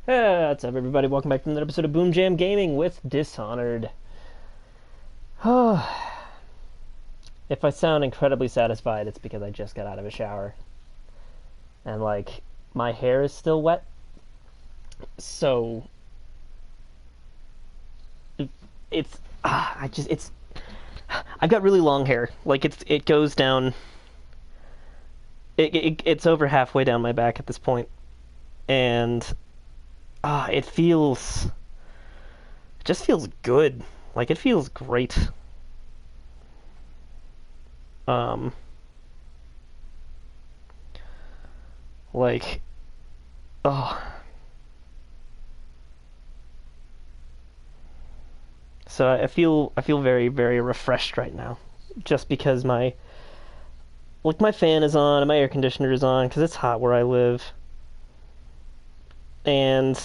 Hey, what's up, everybody? Welcome back to another episode of BoomJamGaming with Dishonored. If I sound incredibly satisfied, it's because I just got out of a shower. And, my hair is still wet. So... I've got really long hair. It goes down... It's over halfway down my back at this point. And... it just feels good. It feels great. Oh. So I feel very, very refreshed right now. Just because my fan is on and my air conditioner is on, because it's hot where I live. And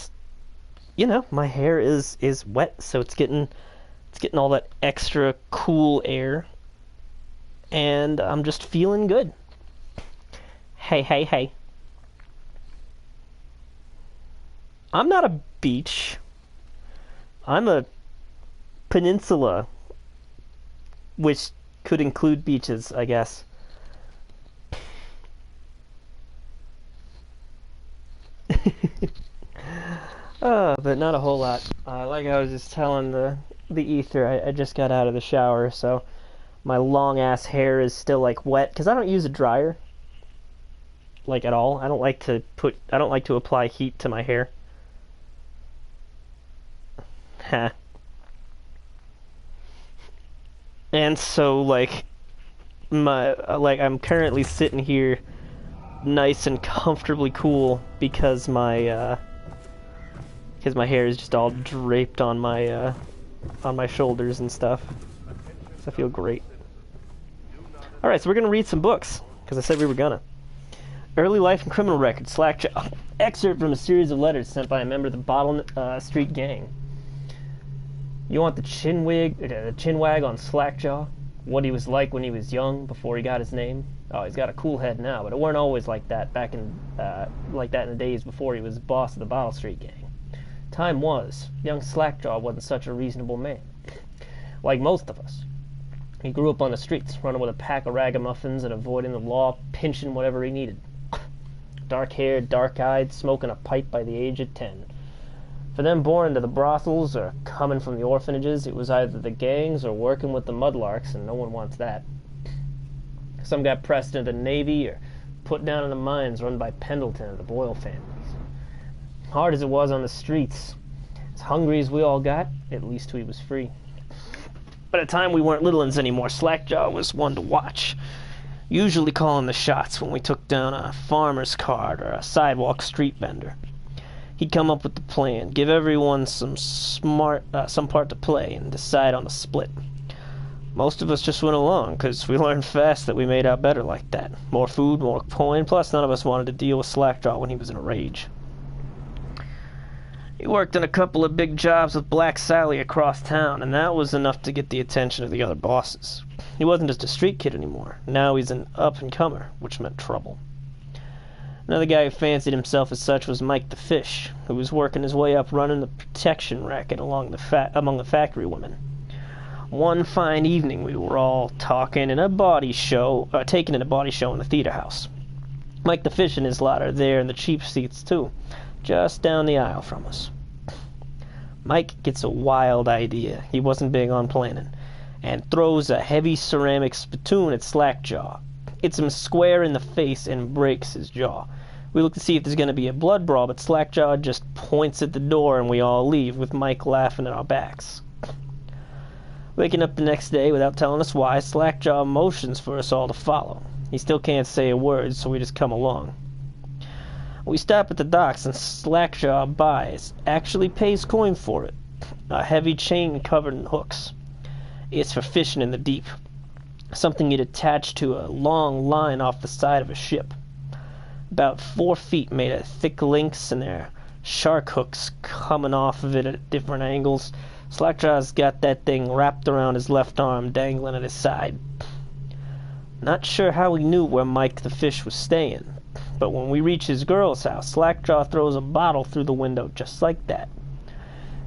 my hair is wet, so it's getting all that extra cool air, and I'm just feeling good. Hey. I'm not a beach. I'm a peninsula, which could include beaches, I guess. But not a whole lot. Like I was just telling the ether, I just got out of the shower, so my long ass hair is still wet because I don't use a dryer at all. I don't like to apply heat to my hair. And so I'm currently sitting here nice and comfortably cool because my hair is just all draped on my shoulders and stuff. So I feel great. Alright, so we're gonna read some books, because I said we were gonna. Early Life and Criminal Record, Slackjaw. Excerpt from a series of letters sent by a member of the Bottle Street Gang. You want the chinwag on Slackjaw? What he was like when he was young, before he got his name? Oh, he's got a cool head now, but it weren't always like that back in the days before he was boss of the Bottle Street Gang. Time was, young Slackjaw wasn't such a reasonable man. Like most of us. He grew up on the streets, running with a pack of ragamuffins and avoiding the law, pinching whatever he needed. Dark-haired, dark-eyed, smoking a pipe by the age of 10. For them born into the brothels or coming from the orphanages, it was either the gangs or working with the mudlarks, and no one wants that. Some got pressed into the Navy or put down in the mines run by Pendleton and the Boyle families. Hard as it was on the streets, as hungry as we all got, at least we was free. By the time we weren't little uns anymore, Slackjaw was one to watch, usually calling the shots when we took down a farmer's cart or a sidewalk street vendor. He'd come up with the plan, give everyone some part to play, and decide on a split. Most of us just went along, because we learned fast that we made out better like that. More food, more coin, plus none of us wanted to deal with Slackjaw when he was in a rage. He worked in a couple of big jobs with Black Sally across town, and that was enough to get the attention of the other bosses. He wasn't just a street kid anymore. Now he's an up-and-comer, which meant trouble. Another guy who fancied himself as such was Mike the Fish, who was working his way up running the protection racket among the factory women. One fine evening we were all taking in a body show in the theater house. Mike the Fish and his lot are there in the cheap seats too, just down the aisle from us. Mike gets a wild idea, he wasn't big on planning, and throws a heavy ceramic spittoon at Slackjaw. Hits him square in the face and breaks his jaw. We look to see if there's going to be a blood brawl, but Slackjaw just points at the door and we all leave, with Mike laughing at our backs. Waking up the next day without telling us why, Slackjaw motions for us all to follow. He still can't say a word, so we just come along. We stop at the docks and Slackjaw buys, actually pays coin for it. A heavy chain covered in hooks. It's for fishing in the deep. Something you'd attach to a long line off the side of a ship. About 4 feet made of thick links, and there are shark hooks coming off of it at different angles. Slackjaw's got that thing wrapped around his left arm, dangling at his side. Not sure how he knew where Mike the Fish was staying, But when we reach his girl's house, Slackjaw throws a bottle through the window just like that.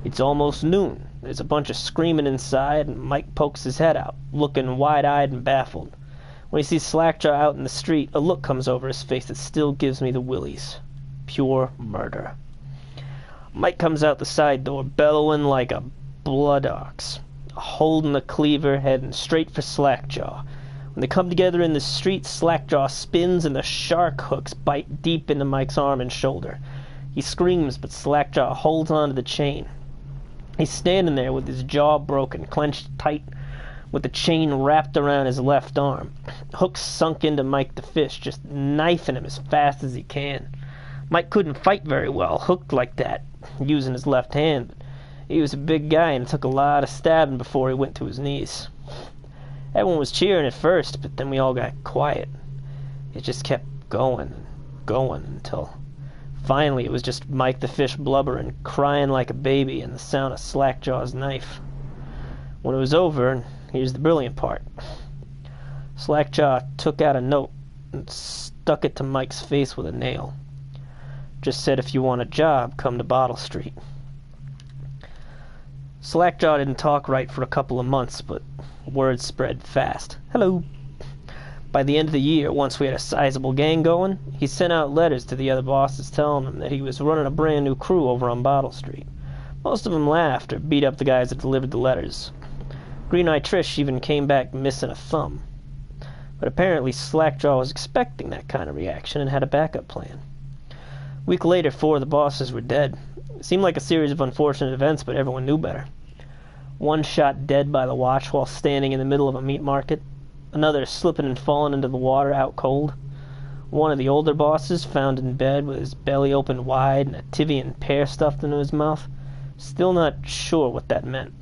It's almost noon. There's a bunch of screaming inside, and Mike pokes his head out, looking wide-eyed and baffled. When he sees Slackjaw out in the street, a look comes over his face that still gives me the willies. Pure murder. Mike comes out the side door, bellowing like a blood ox, holding the cleaver, heading straight for Slackjaw. When they come together in the street, Slackjaw spins and the shark hooks bite deep into Mike's arm and shoulder. He screams, but Slackjaw holds onto the chain. He's standing there with his jaw broken, clenched tight, with the chain wrapped around his left arm. Hooks sunk into Mike the fish, just knifing him as fast as he can. Mike couldn't fight very well, hooked like that, using his left hand. He was a big guy and it took a lot of stabbing before he went to his knees. Everyone was cheering at first, but then we all got quiet. It just kept going until finally it was just Mike the fish blubbering, crying like a baby, and the sound of Slackjaw's knife. When it was over, here's the brilliant part. Slackjaw took out a note and stuck it to Mike's face with a nail. Just said, if you want a job, come to Bottle Street. Slackjaw didn't talk right for a couple of months, but word spread fast. Hello. By the end of the year, once we had a sizable gang going, he sent out letters to the other bosses telling them that he was running a brand new crew over on Bottle Street. Most of them laughed or beat up the guys that delivered the letters. Green-Eye Trish even came back missing a thumb. But apparently Slackjaw was expecting that kind of reaction and had a backup plan. A week later, 4 of the bosses were dead. It seemed like a series of unfortunate events, but everyone knew better. One shot dead by the watch while standing in the middle of a meat market. Another slipping and falling into the water out cold. One of the older bosses found in bed with his belly opened wide and a Tivian pear stuffed into his mouth. Still not sure what that meant.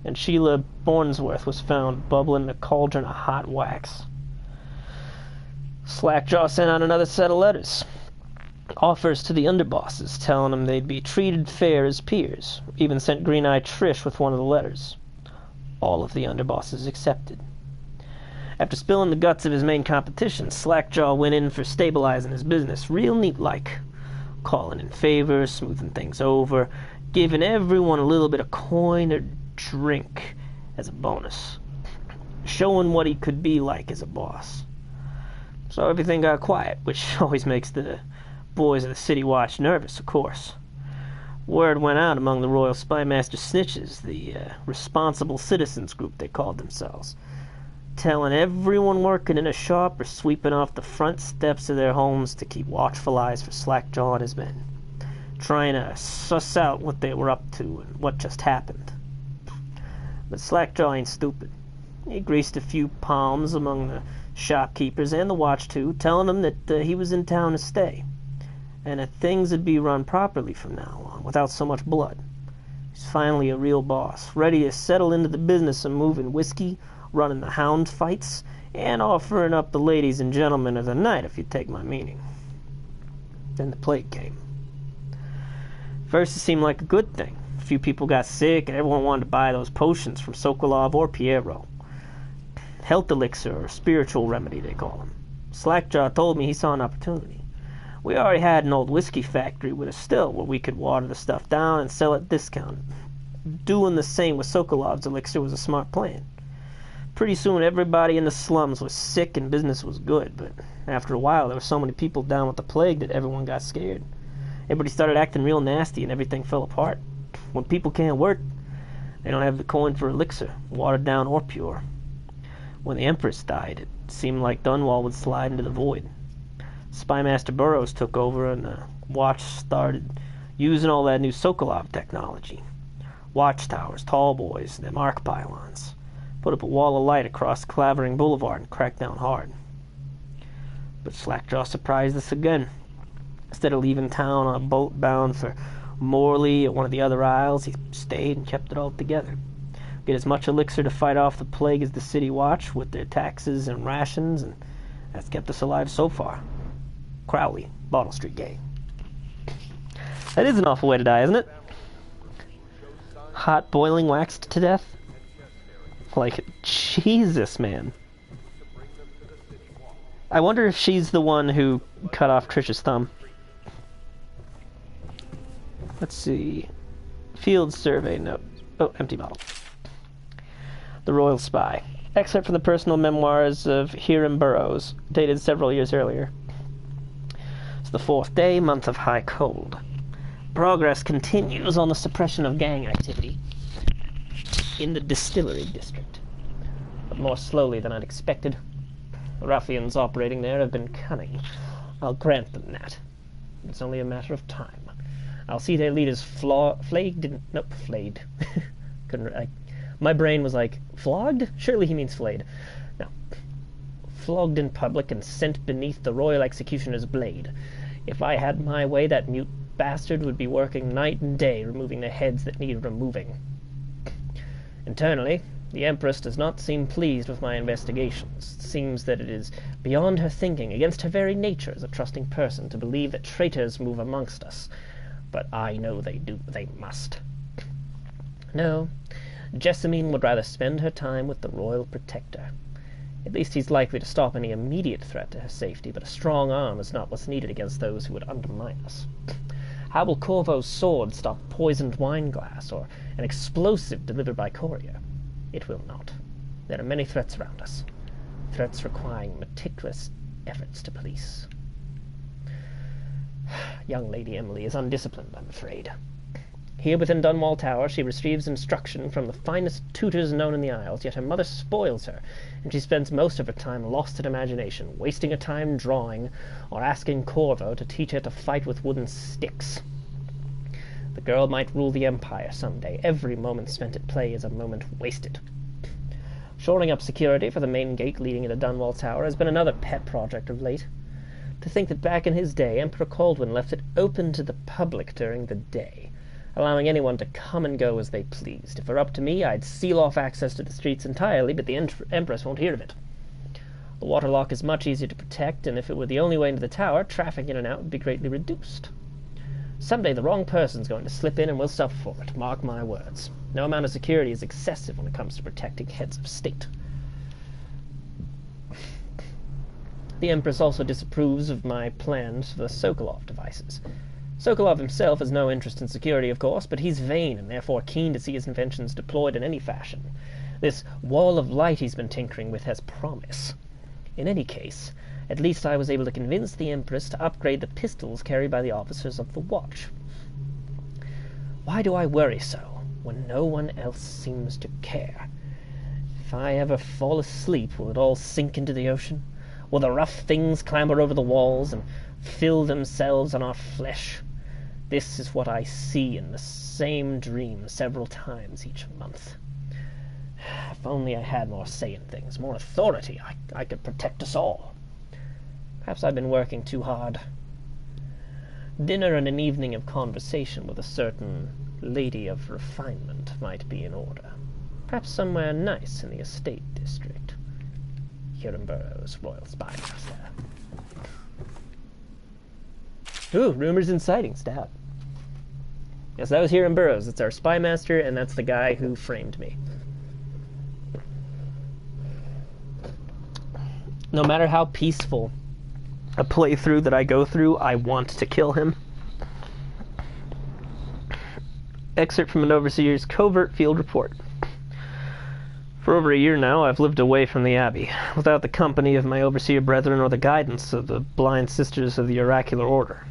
And Sheila Bornsworth was found bubbling in a cauldron of hot wax. Slackjaw sent out another set of letters. Offers to the underbosses, telling them they'd be treated fair as peers. Even sent Green-Eye Trish with one of the letters. All of the underbosses accepted. After spilling the guts of his main competition, Slackjaw went in for stabilizing his business, real neat-like. Calling in favors, smoothing things over, giving everyone a little bit of coin or drink as a bonus. Showing what he could be like as a boss. So everything got quiet, which always makes the boys of the City Watch nervous, of course. Word went out among the Royal Spymaster Snitches, the responsible citizens group they called themselves, telling everyone working in a shop or sweeping off the front steps of their homes to keep watchful eyes for Slackjaw and his men, trying to suss out what they were up to and what just happened. But Slackjaw ain't stupid. He greased a few palms among the shopkeepers and the watch too, telling them that he was in town to stay, and that things would be run properly from now on, without so much blood. He's finally a real boss, ready to settle into the business of moving whiskey, running the hound fights, and offering up the ladies and gentlemen of the night, if you take my meaning. Then the plague came. First, it seemed like a good thing. A few people got sick, and everyone wanted to buy those potions from Sokolov or Piero. Health elixir, or spiritual remedy, they call them. Slackjaw told me he saw an opportunity. We already had an old whiskey factory with a still where we could water the stuff down and sell it discounted. Doing the same with Sokolov's elixir was a smart plan. Pretty soon everybody in the slums was sick and business was good, but after a while there were so many people down with the plague that everyone got scared. Everybody started acting real nasty and everything fell apart. When people can't work, they don't have the coin for elixir, watered down or pure. When the Empress died, it seemed like Dunwall would slide into the void. Spymaster Burroughs took over and the watch started using all that new Sokolov technology. Watchtowers, tall boys, them arc pylons. Put up a wall of light across Clavering Boulevard and cracked down hard. But Slackjaw surprised us again. Instead of leaving town on a boat bound for Morley or one of the other isles, he stayed and kept it all together. Get as much elixir to fight off the plague as the City Watch with their taxes and rations, and that's kept us alive so far. Crowley, Bottle Street Gang. That is an awful way to die, isn't it? Hot boiling waxed to death? Like, Jesus, man. I wonder if she's the one who cut off Trish's thumb. Let's see. Field survey note. Oh, empty bottle. The Royal Spy. Excerpt from the personal memoirs of Hiram Burroughs, dated several years earlier. It's the 4th day, month of high cold. Progress continues on the suppression of gang activity in the distillery district, but more slowly than I'd expected. The ruffians operating there have been cunning. I'll grant them that. It's only a matter of time. I'll see their leaders flayed. My brain was like, flogged? Surely he means flayed. No. Flogged in public and sent beneath the royal executioner's blade. If I had my way, that mute bastard would be working night and day, removing the heads that needed removing. Internally, the Empress does not seem pleased with my investigations. It seems that it is beyond her thinking, against her very nature as a trusting person, to believe that traitors move amongst us. But I know they do. They must. No, Jessamine would rather spend her time with the royal protector. At least he's likely to stop any immediate threat to her safety, but a strong arm is not what's needed against those who would undermine us. How will Corvo's sword stop poisoned wine glass or an explosive delivered by courier? It will not. There are many threats around us, threats requiring meticulous efforts to police. Young Lady Emily is undisciplined, I'm afraid. Here within Dunwall Tower she receives instruction from the finest tutors known in the Isles, yet her mother spoils her, and she spends most of her time lost in imagination, wasting her time drawing, or asking Corvo to teach her to fight with wooden sticks. The girl might rule the Empire some day. Every moment spent at play is a moment wasted. Shoring up security for the main gate leading into Dunwall Tower has been another pet project of late. To think that back in his day, Emperor Kaldwin left it open to the public during the day, allowing anyone to come and go as they pleased. If it were up to me, I'd seal off access to the streets entirely, but the Empress won't hear of it. The waterlock is much easier to protect, and if it were the only way into the tower, traffic in and out would be greatly reduced. Someday the wrong person's going to slip in and we'll suffer for it, mark my words. No amount of security is excessive when it comes to protecting heads of state. The Empress also disapproves of my plans for the Sokolov devices. Sokolov himself has no interest in security, of course, but he's vain and therefore keen to see his inventions deployed in any fashion. This wall of light he's been tinkering with has promise. In any case, at least I was able to convince the Empress to upgrade the pistols carried by the officers of the watch. Why do I worry so, when no one else seems to care? If I ever fall asleep, will it all sink into the ocean? Will the rough things clamber over the walls and fill themselves on our flesh? This is what I see in the same dream several times each month. If only I had more say in things, more authority, I could protect us all. Perhaps I've been working too hard. Dinner and an evening of conversation with a certain lady of refinement might be in order. Perhaps somewhere nice in the estate district. Hiram Burroughs, Royal Spy Master. Ooh, rumors and sightings, stab. Yes, that was Hiram Burroughs. It's our spy master, and that's the guy who framed me. No matter how peaceful a playthrough that I go through, I want to kill him. Excerpt from an overseer's covert field report. For over a year now, I've lived away from the Abbey, without the company of my overseer brethren or the guidance of the blind sisters of the oracular order.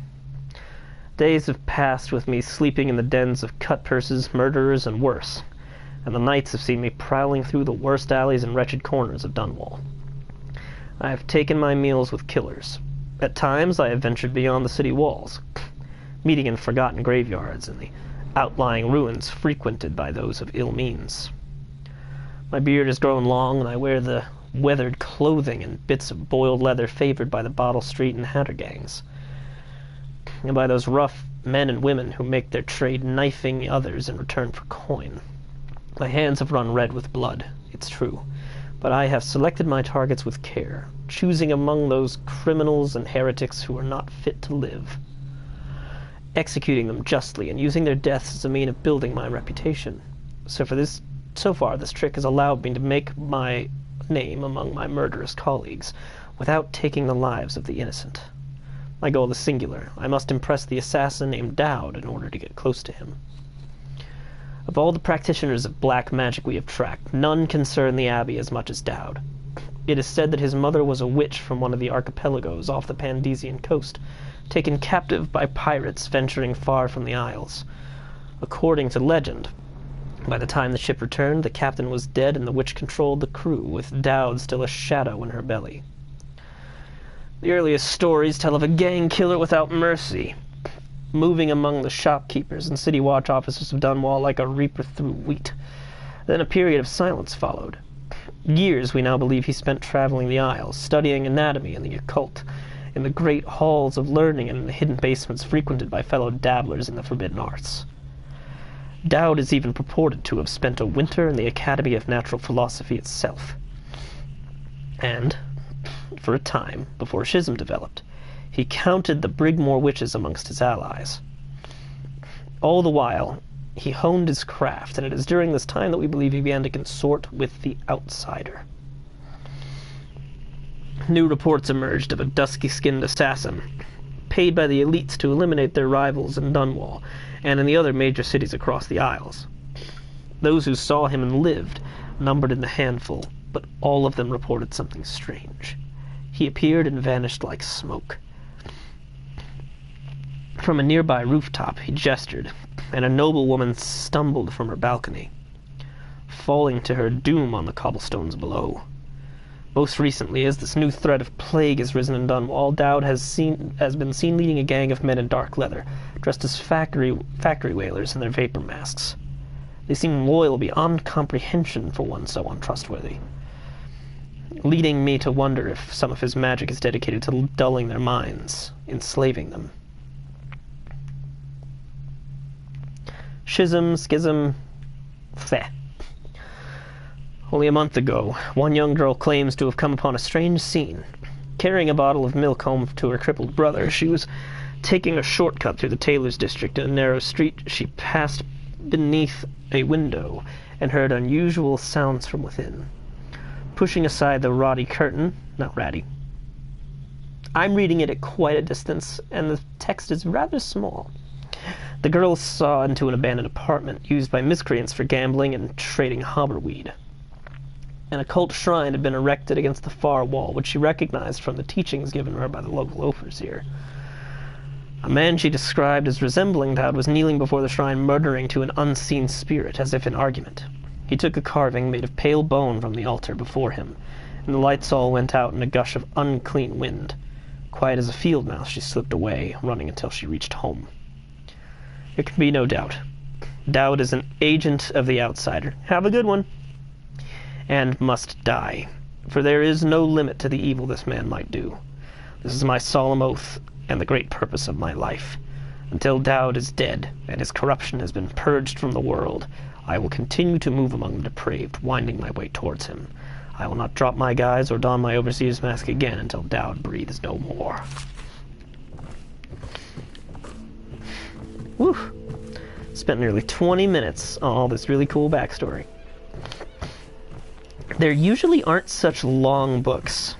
Days have passed with me sleeping in the dens of cut-purses, murderers, and worse, and the nights have seen me prowling through the worst alleys and wretched corners of Dunwall. I have taken my meals with killers. At times I have ventured beyond the city walls, meeting in forgotten graveyards and the outlying ruins frequented by those of ill means. My beard has grown long, and I wear the weathered clothing and bits of boiled leather favored by the Bottle Street and Hatter gangs, and by those rough men and women who make their trade knifing others in return for coin. My hands have run red with blood, it's true, but I have selected my targets with care, choosing among those criminals and heretics who are not fit to live, executing them justly and using their deaths as a means of building my reputation. So far, this trick has allowed me to make my name among my murderous colleagues, without taking the lives of the innocent. My goal is singular. I must impress the assassin named Dowd in order to get close to him. Of all the practitioners of black magic we have tracked, none concern the Abbey as much as Dowd. It is said that his mother was a witch from one of the archipelagos off the Pandesian coast, taken captive by pirates venturing far from the Isles. According to legend, by the time the ship returned, the captain was dead and the witch controlled the crew, with Dowd still a shadow in her belly. The earliest stories tell of a gang killer without mercy, moving among the shopkeepers and city watch officers of Dunwall like a reaper through wheat. Then a period of silence followed. Years, we now believe, he spent traveling the Isles, studying anatomy and the occult, in the great halls of learning and in the hidden basements frequented by fellow dabblers in the forbidden arts. Dowd is even purported to have spent a winter in the Academy of Natural Philosophy itself. And, for a time, before schism developed, he counted the Brigmore witches amongst his allies. All the while, he honed his craft, and it is during this time that we believe he began to consort with the outsider. New reports emerged of a dusky-skinned assassin, paid by the elites to eliminate their rivals in Dunwall and in the other major cities across the Isles. Those who saw him and lived numbered in the handful, but all of them reported something strange. He appeared and vanished like smoke. From a nearby rooftop he gestured, and a noblewoman stumbled from her balcony, falling to her doom on the cobblestones below. Most recently, as this new threat of plague has risen in Dunwall, Dowd has been seen leading a gang of men in dark leather, dressed as factory whalers in their vapor masks. They seem loyal beyond comprehension for one so untrustworthy, leading me to wonder if some of his magic is dedicated to dulling their minds, enslaving them. Schism, feh. Only a month ago, one young girl claims to have come upon a strange scene. Carrying a bottle of milk home to her crippled brother, she was taking a shortcut through the tailor's district. In a narrow street, she passed beneath a window and heard unusual sounds from within. Pushing aside the ratty curtain, not ratty. I'm reading it at quite a distance, and the text is rather small. The girl saw into an abandoned apartment used by miscreants for gambling and trading hobberweed. An occult shrine had been erected against the far wall, which she recognized from the teachings given her by the local overseer. A man she described as resembling Dowd was kneeling before the shrine, muttering to an unseen spirit, as if in argument. He took a carving made of pale bone from the altar before him, and the lights all went out in a gush of unclean wind. Quiet as a field mouse, she slipped away, running until she reached home. There can be no doubt. Dowd is an agent of the outsider. Have a good one. And must die, for there is no limit to the evil this man might do. This is my solemn oath, and the great purpose of my life. Until Dowd is dead, and his corruption has been purged from the world, I will continue to move among the depraved, winding my way towards him. I will not drop my guise or don my overseer's mask again until Dowd breathes no more. Whew. Spent nearly 20 minutes on all this really cool backstory. There usually aren't such long books.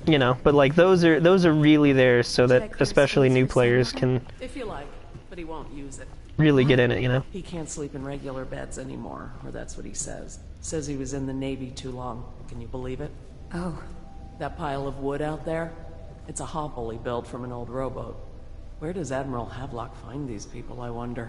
You know, but like those are really there so that especially new players can, if you like, but he won't use it. Really get in it, you know. He can't sleep in regular beds anymore, or that's what he says. Says he was in the Navy too long. Can you believe it? Oh. That pile of wood out there? It's a hovel he built from an old rowboat. Where does Admiral Havelock find these people, I wonder?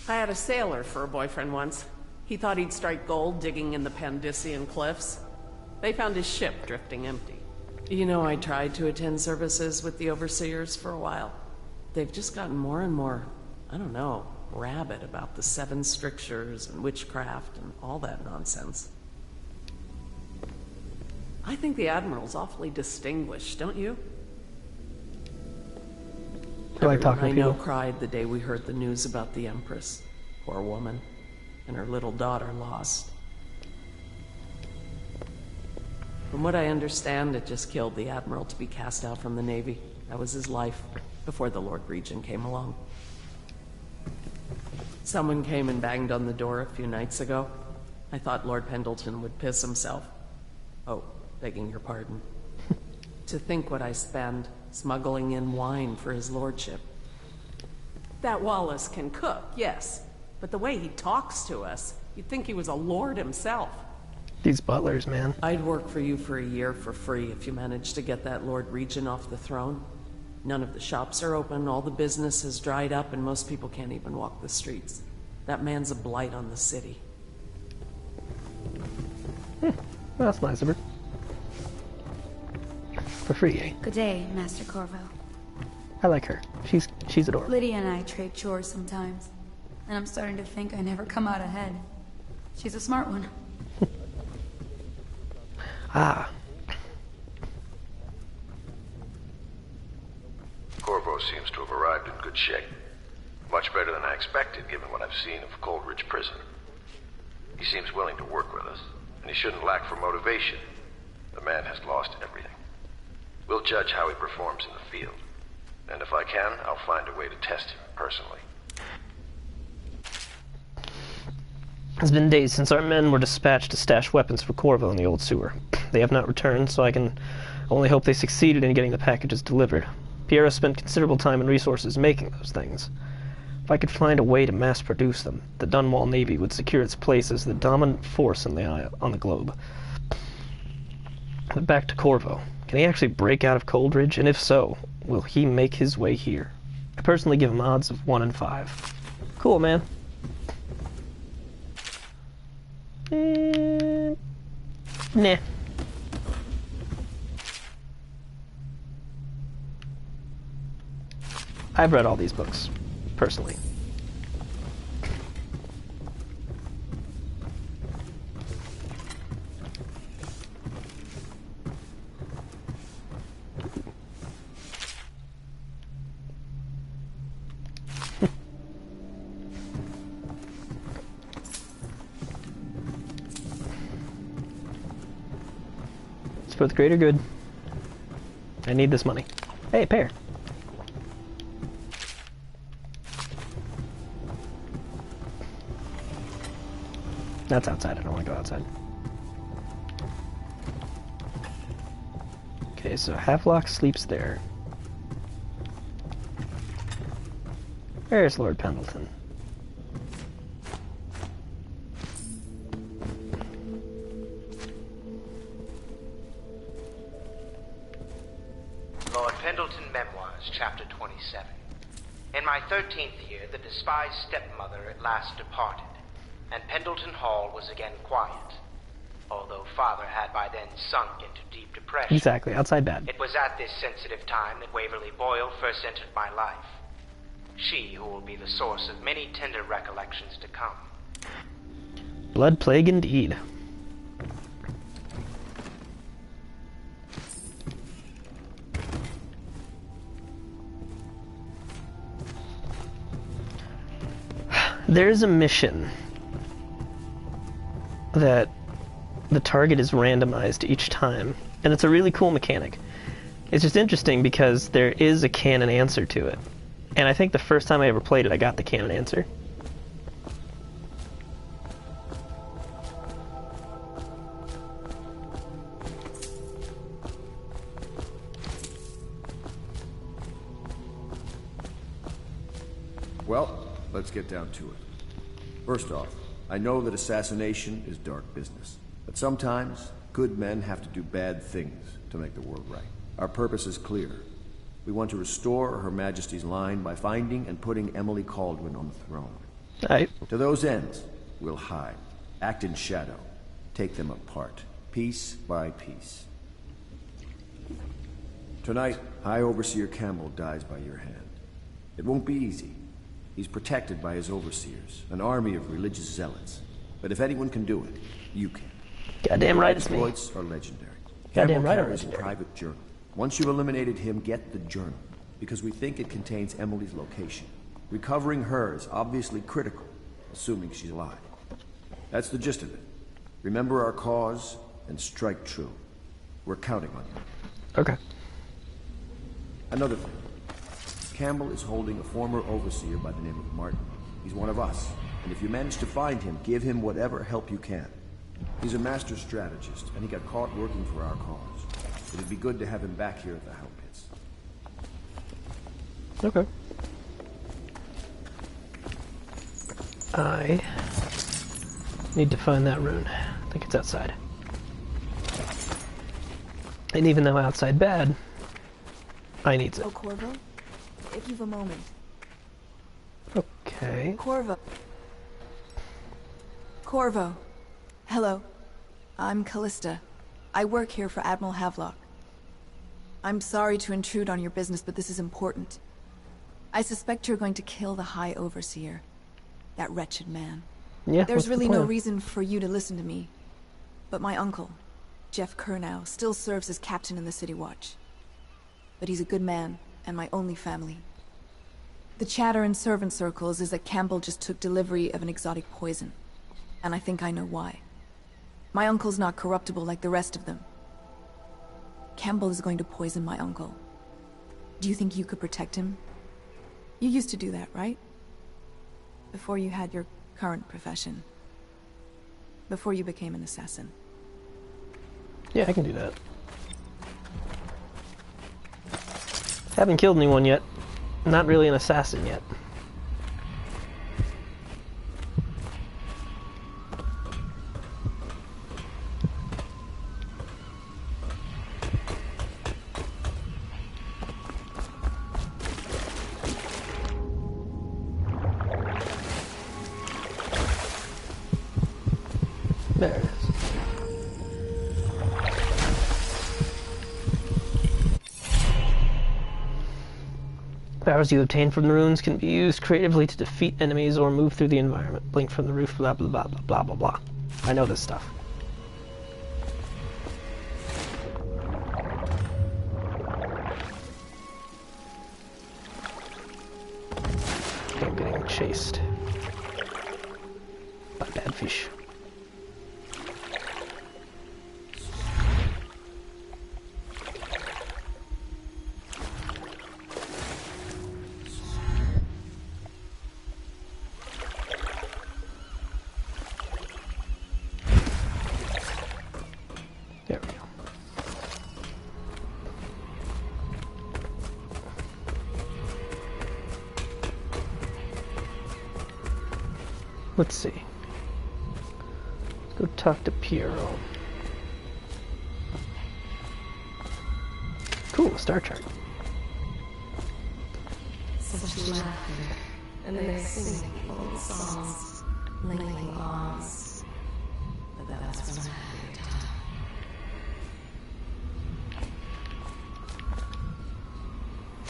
I had a sailor for a boyfriend once. He thought he'd strike gold digging in the Pandesian cliffs. They found his ship drifting empty. You know, I tried to attend services with the overseers for a while. They've just gotten more and more, I don't know, rabid about the 7 strictures and witchcraft and all that nonsense. I think the Admiral's awfully distinguished, don't you? I like talking to Everyone I know people. cried the day we heard the news about the Empress. Poor woman. And her little daughter lost. From what I understand, it just killed the Admiral to be cast out from the Navy. That was his life, before the Lord Regent came along. Someone came and banged on the door a few nights ago. I thought Lord Pendleton would piss himself. Oh, begging your pardon. To think what I spend smuggling in wine for his lordship. That Wallace can cook, yes. But the way he talks to us, you'd think he was a lord himself. These butlers, man. I'd work for you for a year for free if you managed to get that Lord Regent off the throne. None of the shops are open, all the business has dried up, and most people can't even walk the streets. That man's a blight on the city. Well, that's nice of her. For free, eh? Good day, Master Corvo. I like her. She's adorable. Lydia and I trade chores sometimes, and I'm starting to think I never come out ahead. She's a smart one. Ah. Corvo seems to have arrived in good shape. Much better than I expected, given what I've seen of Coldridge Prison. He seems willing to work with us, and he shouldn't lack for motivation. The man has lost everything. We'll judge how he performs in the field. And if I can, I'll find a way to test him personally. It's been days since our men were dispatched to stash weapons for Corvo in the old sewer. They have not returned, so I can only hope they succeeded in getting the packages delivered. Piero spent considerable time and resources making those things. If I could find a way to mass-produce them, the Dunwall Navy would secure its place as the dominant force on the globe. But back to Corvo. Can he actually break out of Coldridge? And if so, will he make his way here? I personally give him odds of 1 in 5. Cool, man. Nah. I've read all these books, personally. It's for the greater good. I need this money. Hey, pear. That's outside. I don't want to go outside. Okay, so Havelock sleeps there. Where's Lord Pendleton? Lord Pendleton Memoirs, Chapter 27. In my 13th year, the despised stepmother at last departed, and Pendleton Hall was again quiet, although Father had by then sunk into deep depression. Exactly, outside bad. It was at this sensitive time that Waverly Boyle first entered my life. She who will be the source of many tender recollections to come. Blood plague indeed. There's a mission that the target is randomized each time, and it's a really cool mechanic. It's just interesting because there is a canon answer to it, and I think the first time I ever played it, I got the canon answer. Well, let's get down to it. First off, I know that assassination is dark business, but sometimes good men have to do bad things to make the world right. Our purpose is clear. We want to restore Her Majesty's line by finding and putting Emily Kaldwin on the throne. Aye. To those ends, we'll hide, act in shadow, take them apart, piece by piece. Tonight, High Overseer Campbell dies by your hand. It won't be easy. He's protected by his overseers, an army of religious zealots. But if anyone can do it, you can. Goddamn right it's me. Exploits are legendary. Goddamn right I'm carries a legendary. private journal. Once you've eliminated him, get the journal, because we think it contains Emily's location. Recovering her is obviously critical, assuming she's alive. That's the gist of it. Remember our cause and strike true. We're counting on you. Okay. Another thing. Campbell is holding a former overseer by the name of Martin. He's one of us. And if you manage to find him, give him whatever help you can. He's a master strategist, and he got caught working for our cause. It'd be good to have him back here at the Hell Pits. Okay. I need to find that rune. I think it's outside. And even though outside bad, I need it. Oh, Corvo? If you've a moment. Okay. Corvo. Corvo. Hello. I'm Callista. I work here for Admiral Havelock. I'm sorry to intrude on your business, but this is important. I suspect you're going to kill the High Overseer. That wretched man. Yeah, There's really the no plan? reason for you to listen to me. But my uncle, Jeff Kernow, still serves as captain in the City Watch. But he's a good man, and my only family. The chatter in servant circles is that Campbell just took delivery of an exotic poison. And I think I know why. My uncle's not corruptible like the rest of them. Campbell is going to poison my uncle. Do you think you could protect him? You used to do that, right? Before you had your current profession. Before you became an assassin. Yeah, I can do that. Haven't killed anyone yet. Not really an assassin yet. There it is. Powers you obtain from the runes can be used creatively to defeat enemies or move through the environment. Blink from the roof, blah blah blah blah blah blah blah. I know this stuff. I'm getting chased by bad fish. There we go. Let's see. Let's go talk to Piero. Cool, star chart. Such laughter, and they sing old songs, linking arms. But that's when I had your time.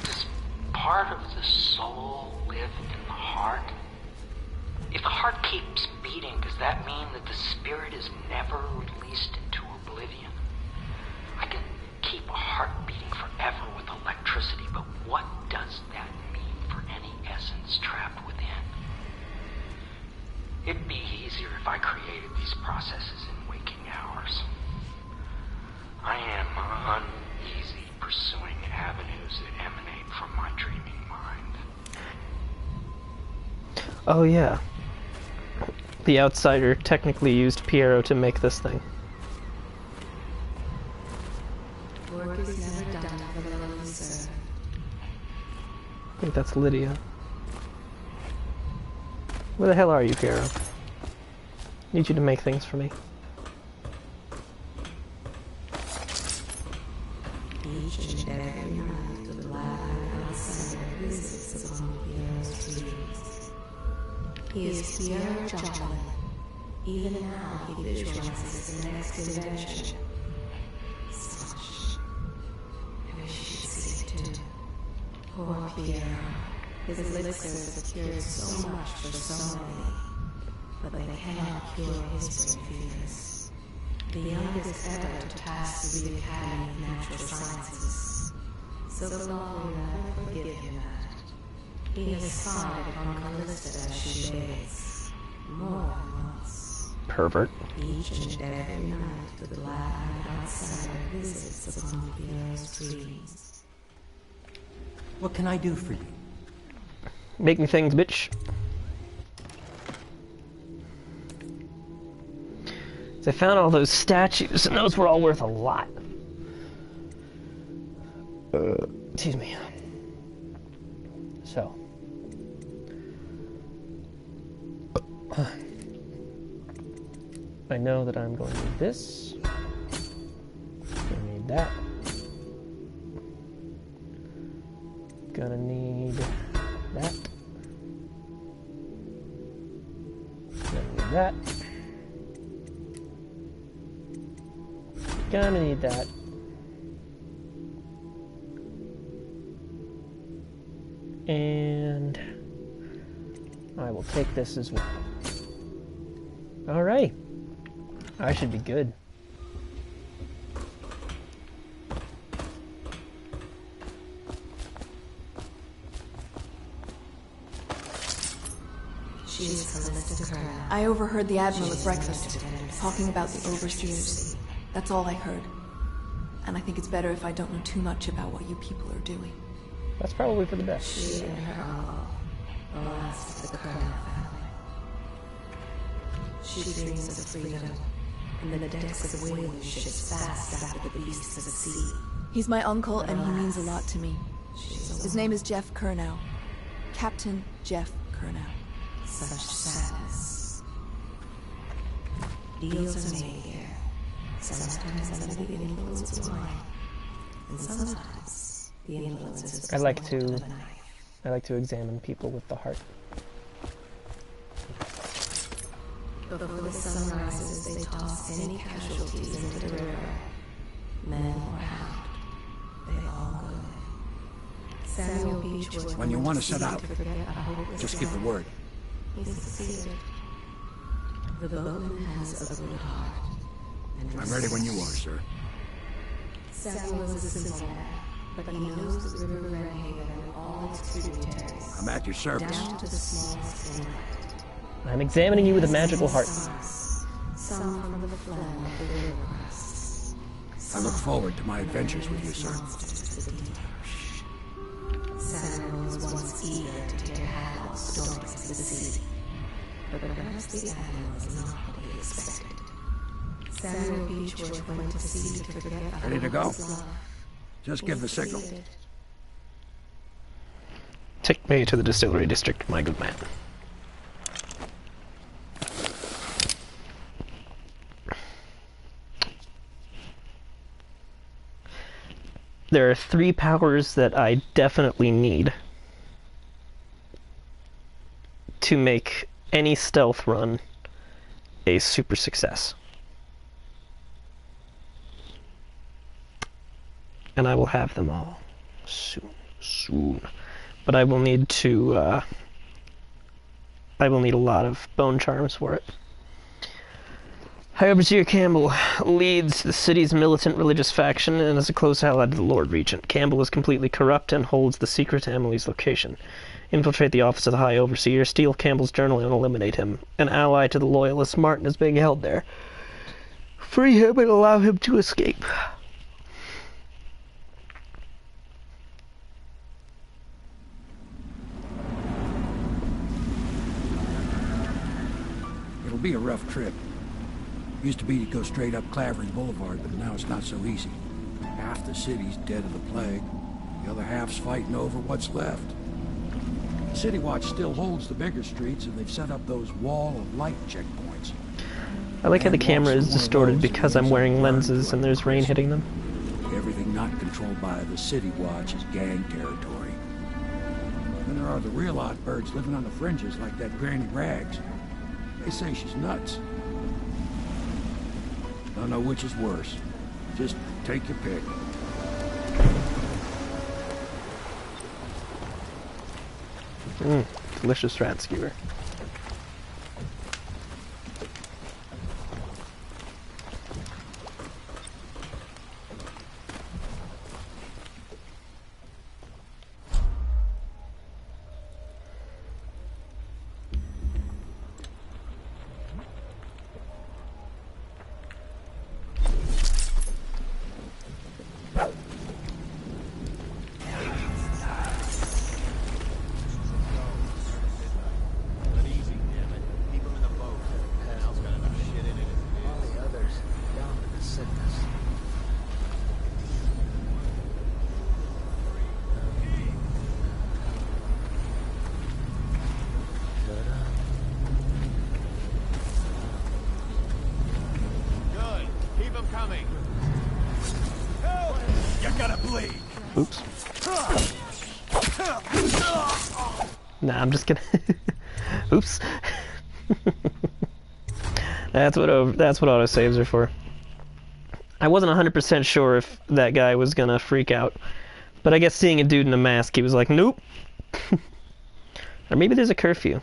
Does part of the soul live in the heart? If the heart keeps beating, does that mean that the spirit is never released into oblivion? I can keep a heart beating forever with electricity, but what does that mean for any essence trapped within? It'd be easier if I created these processes in waking hours. I am uneasy pursuing avenues that emanate from my dreaming mind. Oh yeah. The outsider technically used Piero to make this thing. Work is never done for the lonely servant. I think that's Lydia. Where the hell are you, Piero? Need you to make things for me. Each and every night the black outsider visits upon Pierre's dreams. He is Pierre Joplin. Even now he visualizes the next invention. Such. I wish you could see it too. Poor Pierre. His elixirs have cured so much for so many, but they cannot cure his brain fevers. The youngest ever to pass through the Academy of Natural Sciences. So the law will never forgive him that. He has spied upon Callista as she bathes. More than once. Pervert. Each and every night the black outsider visits upon Pierre's dreams. What can I do for you? Make me things, bitch. I found all those statues, and those were all worth a lot. Excuse me. So. I know that I'm going to need this. Gonna need that. Gonna need that. Gonna need that. Gonna need that. And I will take this as well. Alright. I should be good. I overheard the Admiral at breakfast, talking about the Overseers. That's all I heard. And I think it's better if I don't know too much about what you people are doing. That's probably for the best. She and her all, the last of the Colonel family. She dreams of freedom, and the decks of whaling ships fast after the beasts of the sea. He's my uncle, and he means a lot to me. His name is Jeff Curnow. Captain Jeff Curnow. Such sadness. Deals are made here. Sometimes under the influence of wine, and sometimes the influences I like to examine people with the heart. Before the sun rises, they toss any casualties into the river. Men or hound, they all go. Samuel Beechwood. When you want to set out, just give the word. He succeeded. The boatman has a good heart. I'm ready when you are, sir. Samuel is a simple man, but he knows the river Redhaven and all its tributaries. I'm at your service. Down to the smallest inlet. I'm examining you with a magical heart. Some from the phlegm of the river crusts. I look forward to my adventures with you, sir. Samuel was once eager to hear Hadl's stories of the sea, but perhaps the Admiral was not what he expected. Samuel Beechwood went to sea to forget Ready to go? Hadl's love. Just give the signal. Take me to the distillery district, my good man. There are 3 powers that I definitely need to make any stealth run a super success. And I will have them all soon. But I will need to, I will need a lot of bone charms for it. High Overseer Campbell leads the city's militant religious faction and is a close ally to the Lord Regent. Campbell is completely corrupt and holds the secret to Emily's location. Infiltrate the office of the High Overseer, steal Campbell's journal, and eliminate him. An ally to the Loyalists, Martin is being held there. Free him and allow him to escape. It'll be a rough trip. Used to be to go straight up Clavering Boulevard, but now it's not so easy. Half the city's dead of the plague. The other half's fighting over what's left. City Watch still holds the bigger streets, and they've set up those wall of light checkpoints. I like how the camera is distorted because I'm wearing lenses and there's rain hitting them. Everything not controlled by the City Watch is gang territory. Then there are the real odd birds living on the fringes like that Granny Rags. They say she's nuts. Don't know which is worse. Just take your pick. Delicious rat skewer. coming. Help! You're gonna bleed. Oops. Nah, I'm just gonna. Oops. That's what autosaves are for. I wasn't 100% sure if that guy was gonna freak out, but I guess seeing a dude in a mask, he was like, nope. Or maybe there's a curfew.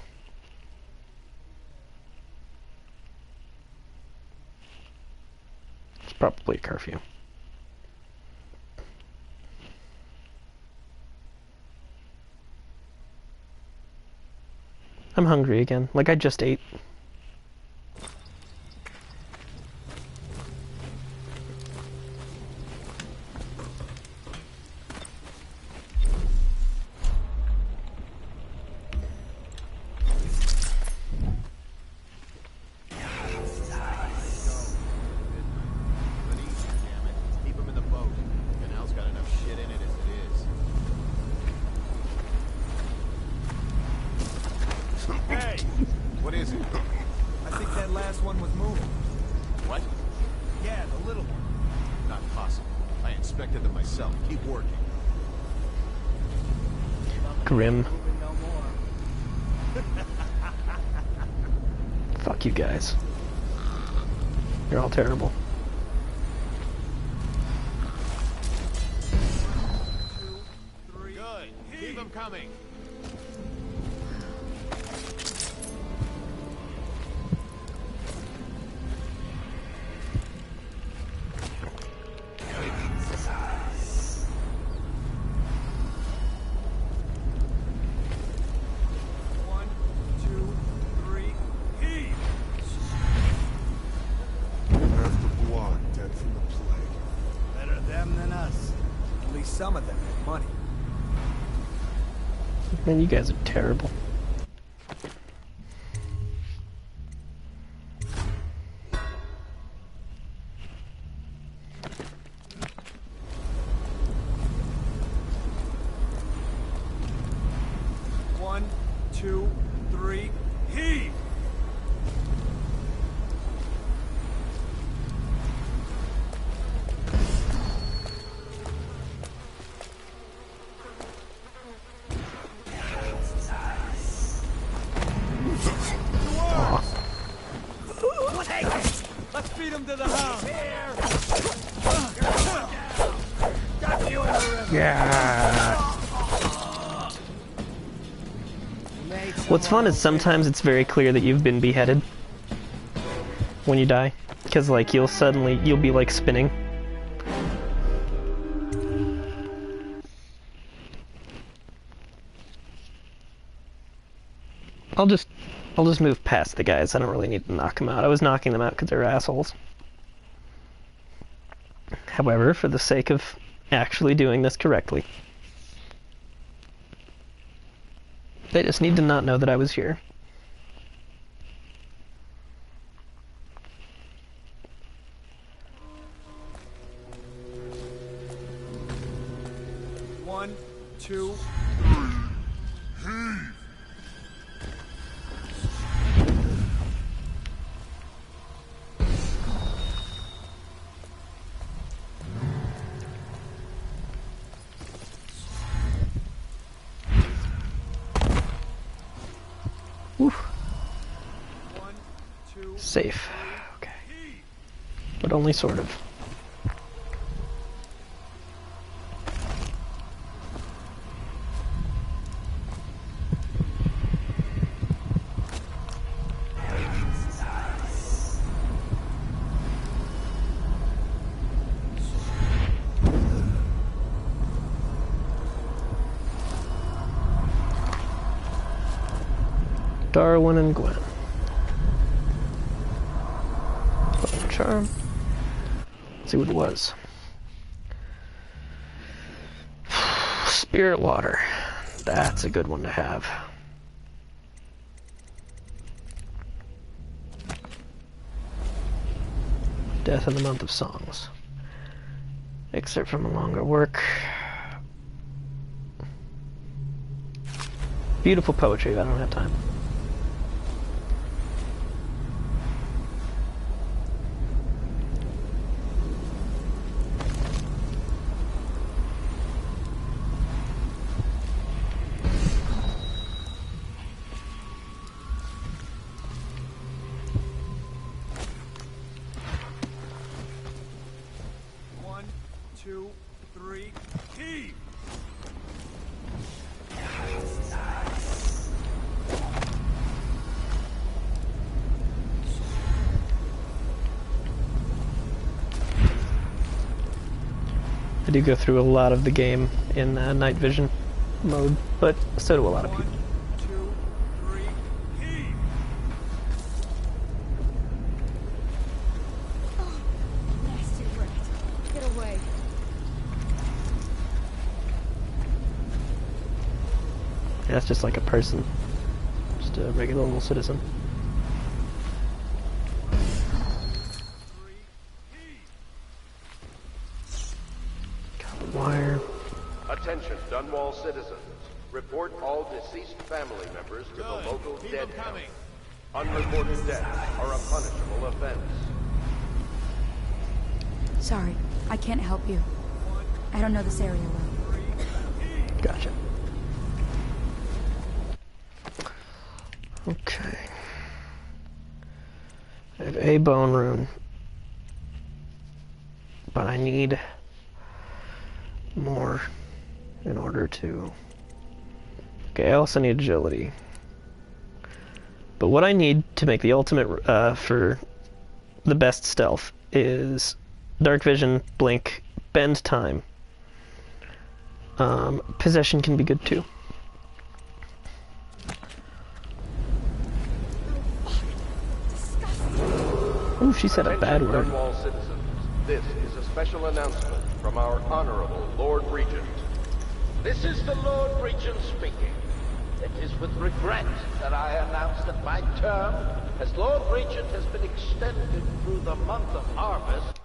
It's probably a curfew. I'm hungry again, like I just ate. Grim. Fuck you guys. You're all terrible. Good. Keep them coming. Some of them have money. Man, you guys are terrible. One, two, three, heave! Let's feed him to the hound. Yeah. What's fun is sometimes it's very clear that you've been beheaded when you die, because like you'll be like spinning. I'll just move past the guys. I don't really need to knock them out. I was knocking them out because they're assholes. However, for the sake of actually doing this correctly, they just need to not know that I was here. One, two, Safe. Okay. But only sort of. Darwin and Gwen. Charm. Let's see what it was. Spirit water. That's a good one to have. Death in the Month of Songs. Excerpt from a longer work. Beautiful poetry, but I don't have time. I do go through a lot of the game in night vision mode, but so do a lot of people. 1, 2, 3, heave! Nasty rat. Get away. Yeah, that's just like a person. Just a regular little citizen. Copper wire. Attention, Dunwall citizens. Report all deceased family members to the local dead count. Unreported deaths are a punishable offense. Sorry, I can't help you. I don't know this area well. Gotcha. Okay. I have a bone rune. But I need more in order to... Okay, I also need agility. But what I need to make the ultimate for the best stealth is dark vision, blink, bend time. Possession can be good too. Ooh, she said a bad word. Dunwall citizens, this is a special announcement from our Honorable Lord Regent. This is the Lord Regent speaking. It is with regret that I announce that my term as Lord Regent has been extended through the month of harvest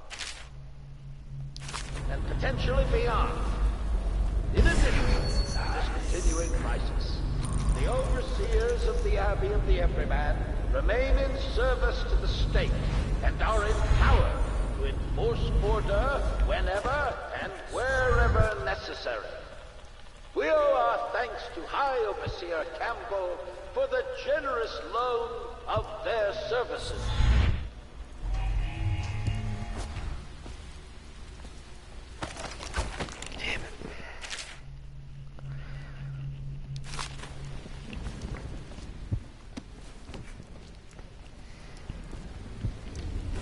and potentially beyond. In addition to this continuing crisis, the overseers of the Abbey of the Everyman remain in service to the state and are empowered to enforce order whenever and wherever necessary. We owe our thanks to High Overseer Campbell for the generous loan of their services. Damn it.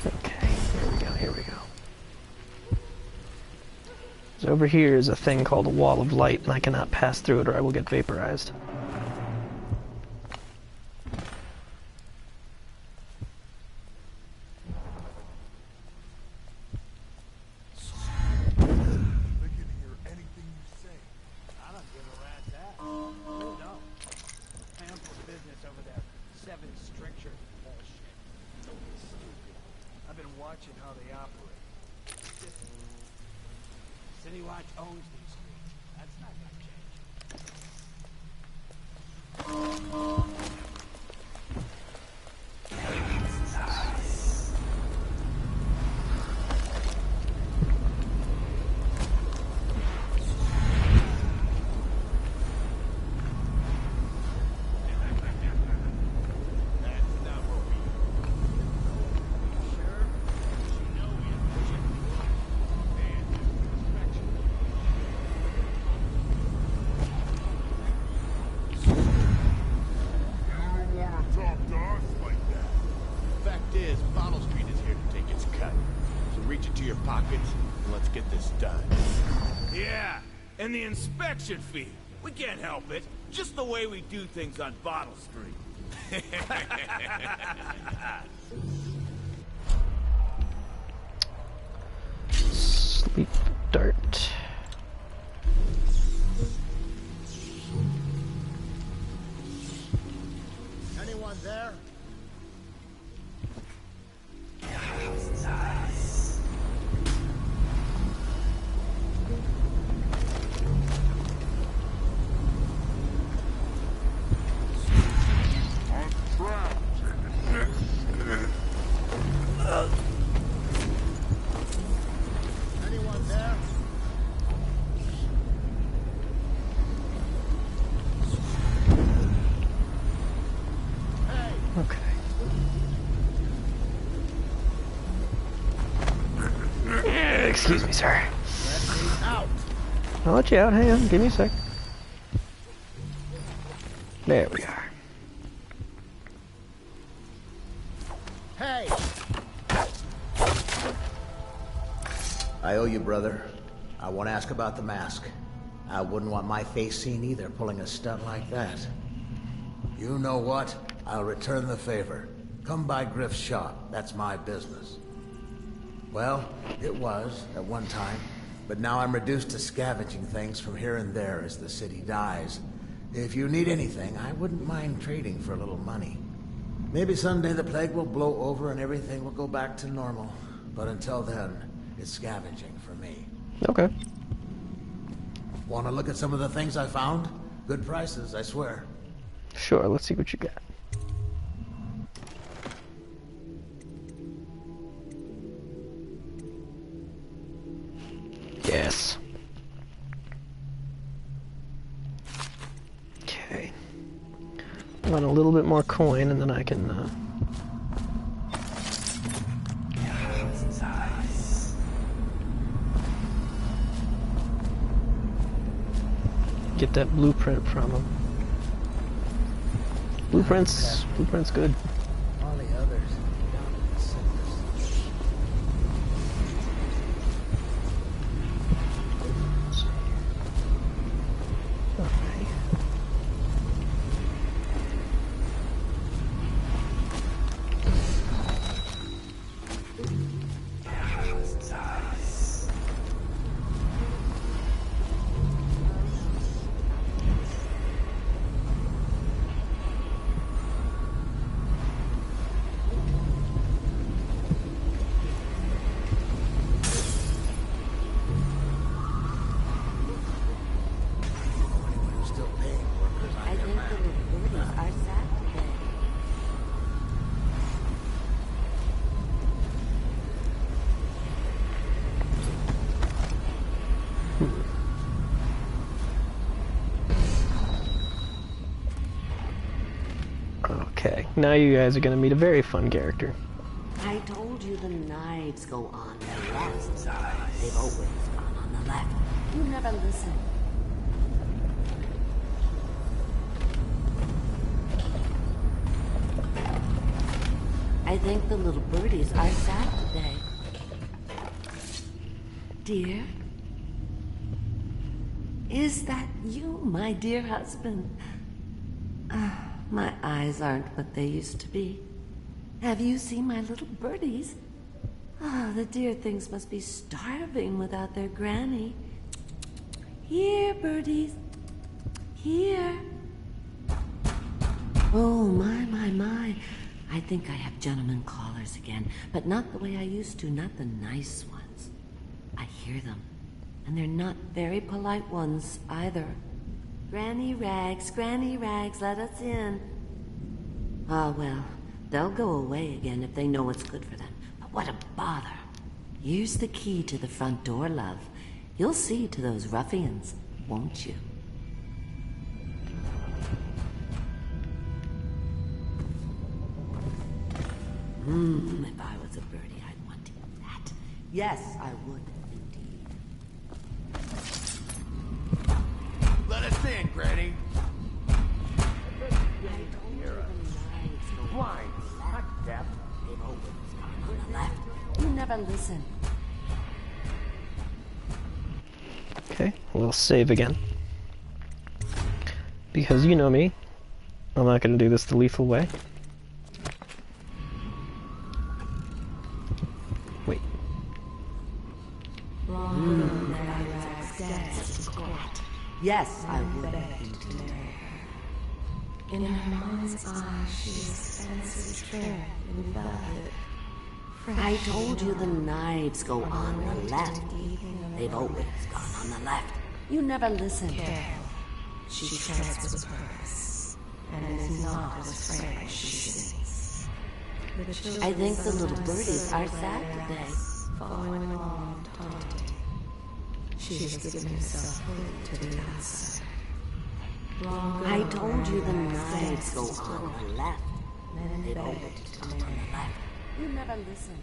Okay, here we go. So over here is a thing called a wall of light, and I cannot pass through it or I will get vaporized. And the inspection fee. We can't help it. Just the way we do things on Bottle Street. Sleep dart. Anyone there? Excuse me, sir. I'll let you out. Hang on. Give me a sec. There we are. Hey! I owe you, brother. I won't ask about the mask. I wouldn't want my face seen either, pulling a stunt like that. You know what? I'll return the favor. Come by Griff's shop. That's my business. Well, it was, at one time. But now I'm reduced to scavenging things from here and there as the city dies. If you need anything, I wouldn't mind trading for a little money. Maybe someday the plague will blow over and everything will go back to normal. But until then, it's scavenging for me. Okay. Want to look at some of the things I found? Good prices, I swear. Sure, let's see what you got. Yes. Okay. I want a little bit more coin and then I can get that blueprint from him. Blueprint's good. All the others down in the cinders. Okay, now you guys are gonna meet a very fun character. I told you the knives go on the left. They've always gone on the left. You never listen. I think the little birdies are sad today. Dear? Is that you, my dear husband? My eyes aren't what they used to be. Have you seen my little birdies? Oh, the dear things must be starving without their granny. Here, birdies. Here. Oh, my. I think I have gentlemen callers again, but not the way I used to, not the nice ones. I hear them, and they're not very polite ones either. Granny Rags, let us in. Ah, well, they'll go away again if they know what's good for them. But what a bother. Here's the key to the front door, love. You'll see to those ruffians, won't you? If I was a birdie, I'd want to eat that. Yes, I would, indeed. Let us in, Granny. Blind, not deaf. They've always gone on the left. You never listen. Okay, we'll save again. Because you know me, I'm not gonna do this the lethal way. Wait. Yes, I would. In her mind's eye, she is fancy tread in velvet. I told you the knives go on the left. They've always gone on the left. You never listen. Careful. She treads with purpose, and is not as frail as she sings. I think the little birdies are sad today. Following along, taunting. She has given herself fully to the outside. I told you the knives go on the left. They've always gone on the left. You never listen.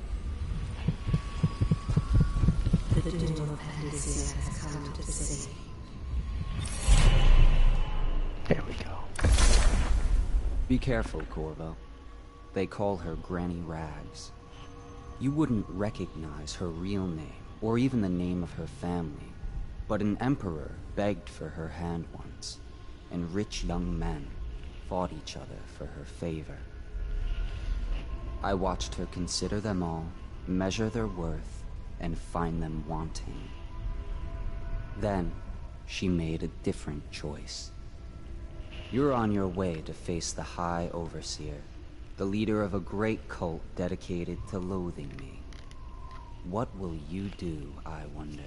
The doom of Panacea has come to the city. There we go. Be careful, Corvo. They call her Granny Rags. You wouldn't recognize her real name, or even the name of her family, But an emperor begged for her hand once, and rich young men fought each other for her favor. I watched her consider them all, measure their worth, and find them wanting. Then, she made a different choice. You're on your way to face the High Overseer, the leader of a great cult dedicated to loathing me. What will you do, I wonder?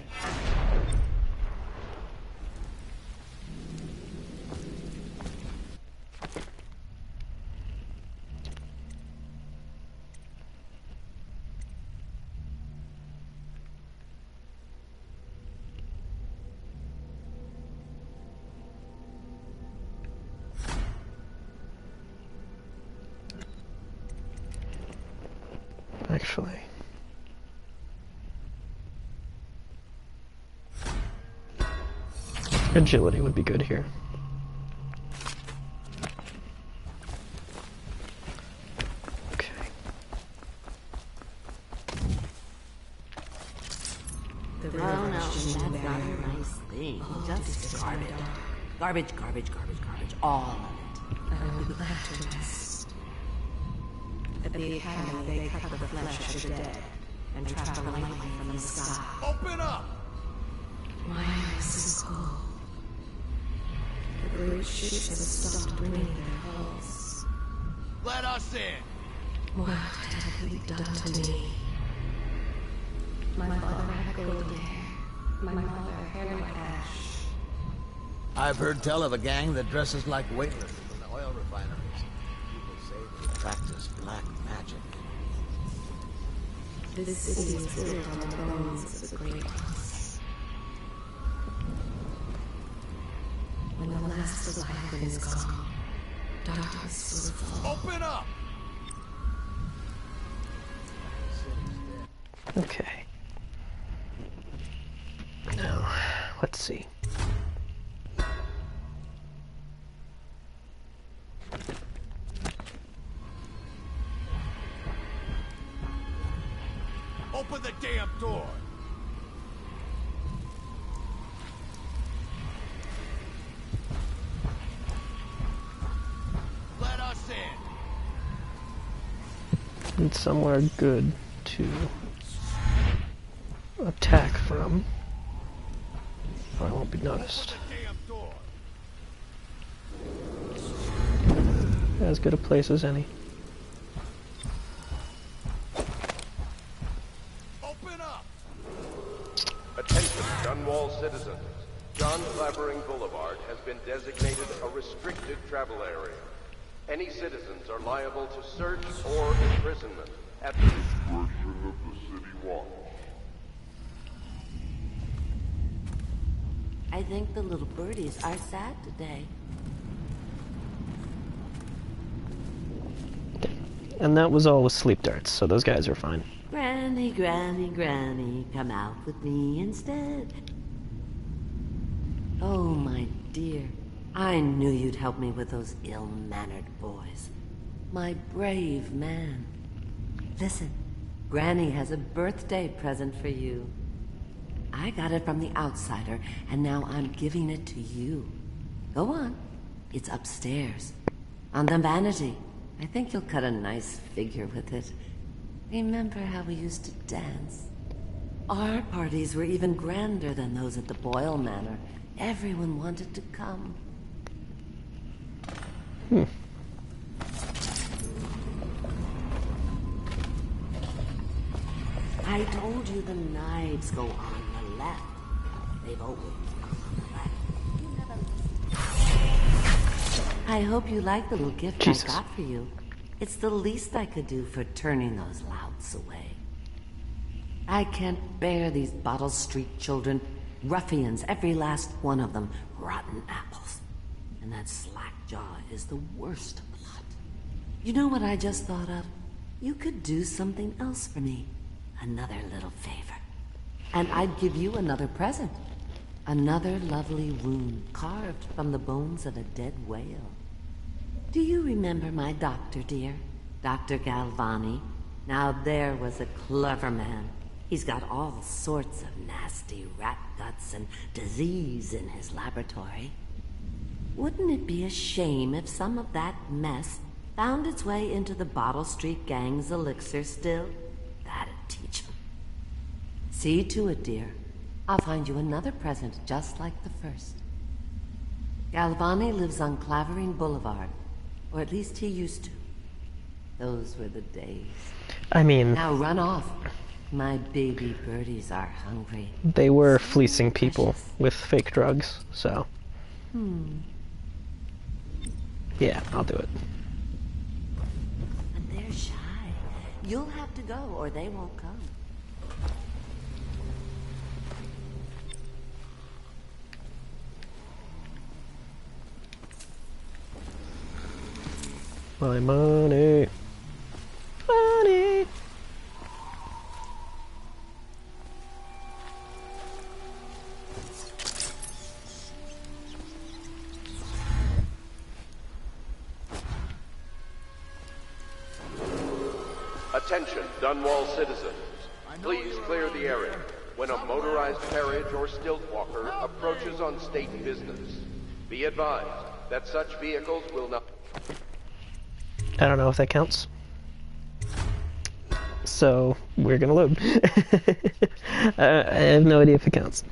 Actually, agility would be good here. Okay. The brown that's not a nice thing. Just discard it. Garbage, garbage, garbage, garbage. All of it. I would like to rest. At the Academy, they cut the flesh of the dead and trap the lightning from the sky. Open up! My ice is cold. The great ships have stopped bringing their hulls. Let us in! What have you done to me? My father had golden hair. My mother hair like ash. I've heard tell of a gang that dresses like waitresses in the oil refineries. People say they practice black magic. This city is built on the bones of the great ones. When the last Leviathan is gone, darkness will fall. Open up! Okay. Now, let's see. Open the damn door! Let us in! Need somewhere good to attack from. Or I won't be noticed. As good a place as any. Attention, Dunwall citizens. John Clavering Boulevard has been designated a restricted travel area. Any citizens are liable to search or imprisonment at the discretion of the City Watch. I think the little birdies are sad today. And that was all with sleep darts, so those guys are fine. Granny, Granny, Granny, come out with me instead. Oh, my dear. I knew you'd help me with those ill-mannered boys. My brave man. Listen, Granny has a birthday present for you. I got it from the outsider, and now I'm giving it to you. Go on. It's upstairs. On the vanity. I think you'll cut a nice figure with it. Remember how we used to dance? Our parties were even grander than those at the Boyle Manor. Everyone wanted to come. I told you the knives go on the left. They've always gone on the left. I hope you like the little gift I got for you. It's the least I could do for turning those louts away. I can't bear these Bottle Street children. Ruffians, every last one of them. Rotten apples. And that slack-jaw is the worst of the lot. You know what I just thought of? You could do something else for me. Another little favor. And I'd give you another present. Another lovely rune carved from the bones of a dead whale. Do you remember my doctor, dear? Dr. Galvani? Now there was a clever man. He's got all sorts of nasty rat guts and disease in his laboratory. Wouldn't it be a shame if some of that mess found its way into the Bottle Street Gang's elixir still? That'd teach him. See to it, dear. I'll find you another present just like the first. Galvani lives on Clavering Boulevard, or at least he used to. Those were the days. I mean... Now run off. My baby birdies are hungry. They were fleecing people with fake drugs, so... Yeah, I'll do it. But they're shy. You'll have to go, or they won't come. My money. Money. Attention, Dunwall citizens. Please clear the area when a motorized carriage or stilt walker approaches on state business. Be advised that such vehicles will not... I don't know if that counts. So, we're gonna load. I have no idea if it counts.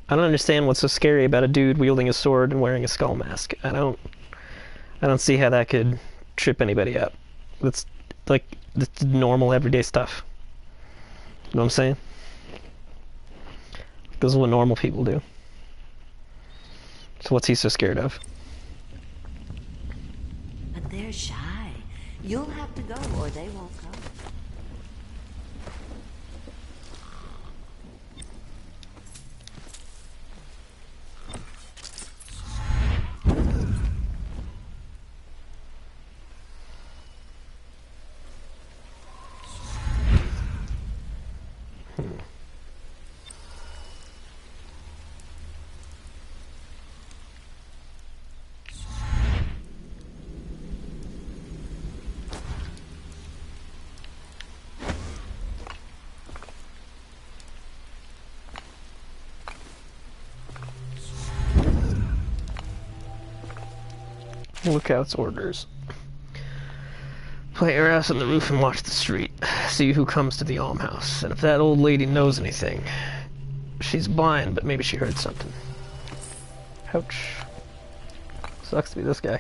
I don't understand what's so scary about a dude wielding a sword and wearing a skull mask. I don't see how that could trip anybody up. That's normal everyday stuff. You know what I'm saying? This is what normal people do. So what's he so scared of? But they're shy. You'll have to go, or they won't come. Lookout's orders. Plant your ass on the roof and watch the street. See who comes to the almhouse. And if that old lady knows anything, she's blind, but maybe she heard something. Ouch. Sucks to be this guy.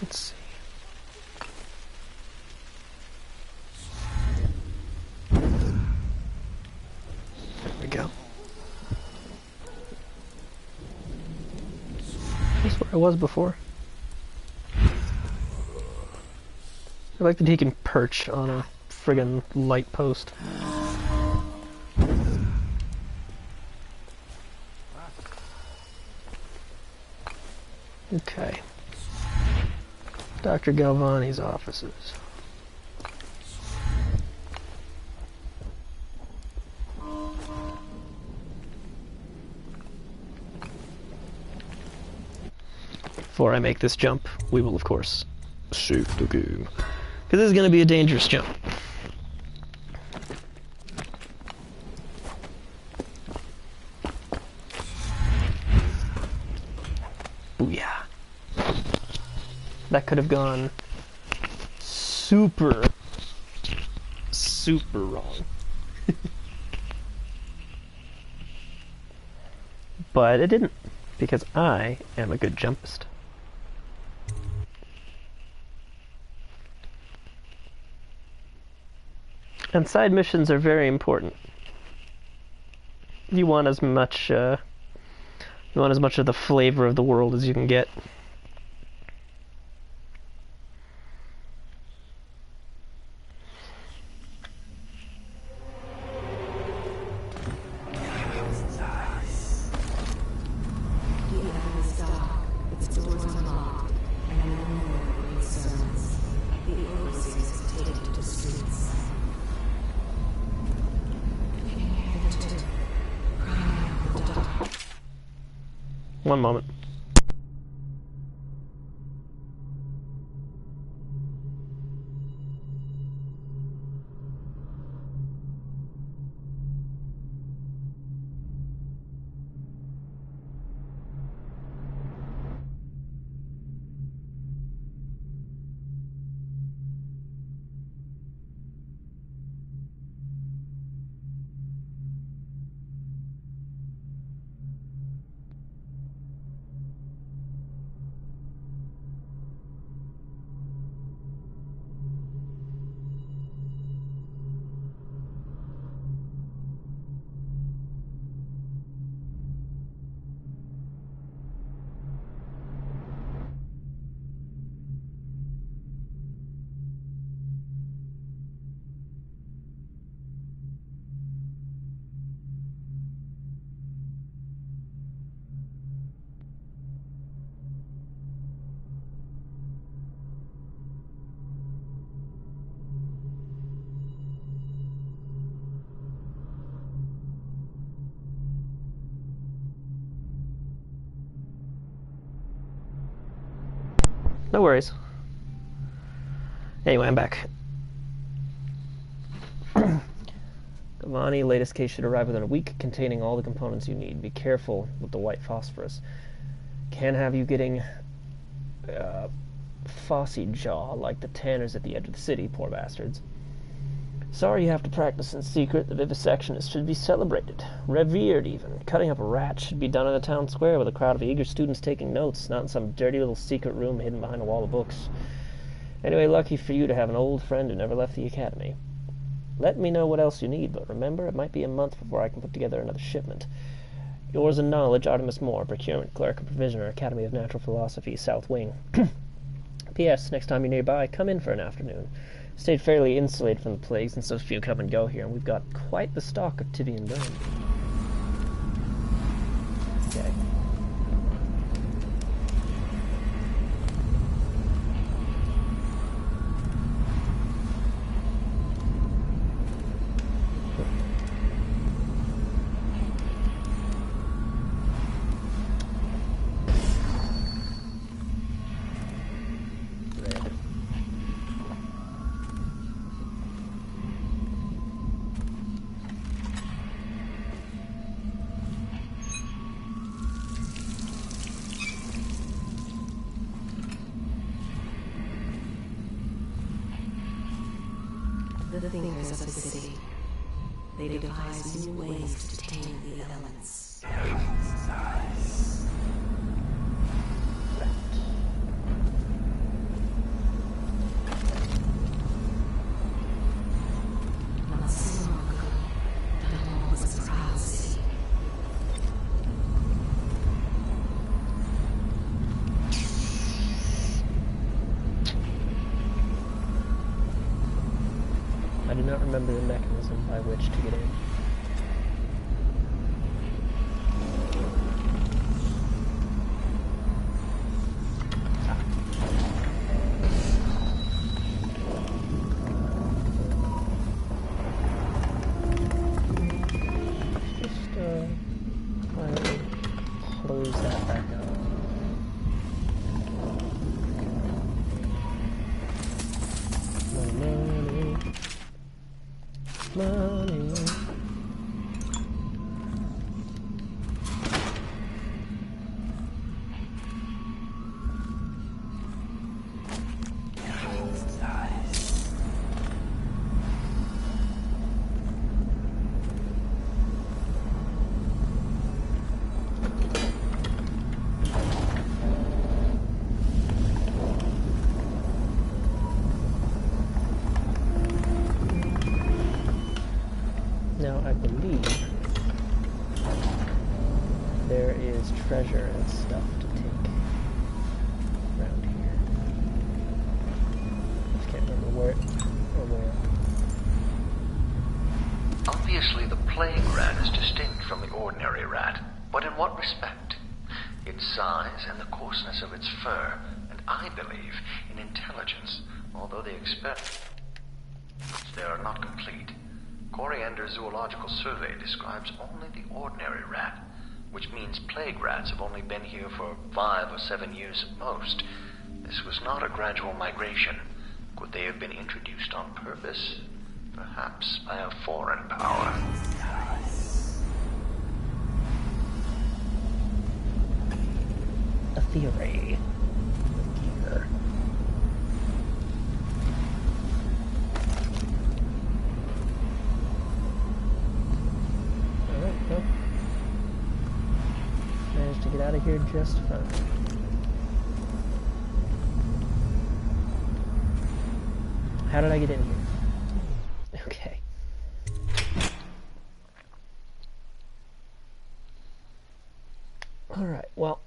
Let's see. There we go. That's where I was before. I like that he can perch on a friggin' light post. Okay. Dr. Galvani's offices. Before I make this jump, we will of course save the game. Because this is going to be a dangerous jump. Booyah. That could have gone super wrong. But it didn't, because I am a good jumpist. And side missions are very important. You want as much of the flavor of the world as you can get. One moment. No worries. Anyway, I'm back. Gavani, latest case should arrive within a week, containing all the components you need. Be careful with the white phosphorus. Can't have you getting phossy jaw like the tanners at the edge of the city, poor bastards. Sorry you have to practice in secret. The vivisectionist should be celebrated, revered even. Cutting up a rat should be done in a town square with a crowd of eager students taking notes, not in some dirty little secret room hidden behind a wall of books. Anyway, lucky for you to have an old friend who never left the academy. Let me know what else you need, but remember, it might be a month before I can put together another shipment. Yours in knowledge, Artemis Moore, Procurement Clerk and Provisioner, Academy of Natural Philosophy, South Wing. P.S. Next time you're nearby, come in for an afternoon. Stayed fairly insulated from the plagues, and so few come and go here, and we've got quite the stock of Tivian bone. Okay. The thinkers of the city. They devise new ways to tame the elements. Not so long ago, Dunwall was a proud city. I do not remember the mechanism by which to get in. Just quietly close that back up. Money. Now I believe there is treasure and stuff to take around here. Just can't remember where or where. Obviously, the plague rat is distinct from the ordinary rat, but in what respect? Its size and the coarseness of its fur, and I believe in intelligence, although the experiments there are not complete. Coriander's zoological survey describes only the ordinary rat, which means plague rats have only been here for 5 or 7 years at most. This was not a gradual migration. Could they have been introduced on purpose? Perhaps by a foreign power. A theory. Gear. Alright, well. Managed to get out of here just fine. How did I get in here? Okay. Alright, well.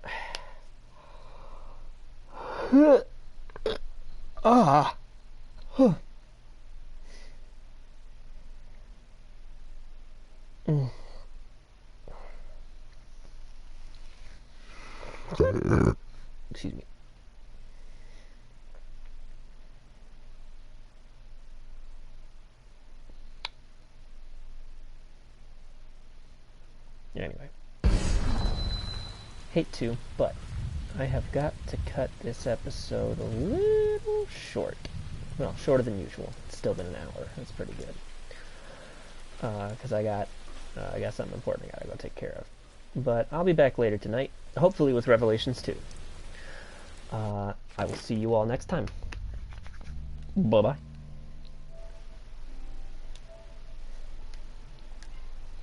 Ah. Huh. Excuse me. Anyway. Hate to, but I have got to cut this episode a little short. Well, shorter than usual. It's still been an hour. That's pretty good. Because I got something important I gotta go take care of. But I'll be back later tonight, hopefully with Revelations 2. I will see you all next time. Bye-bye.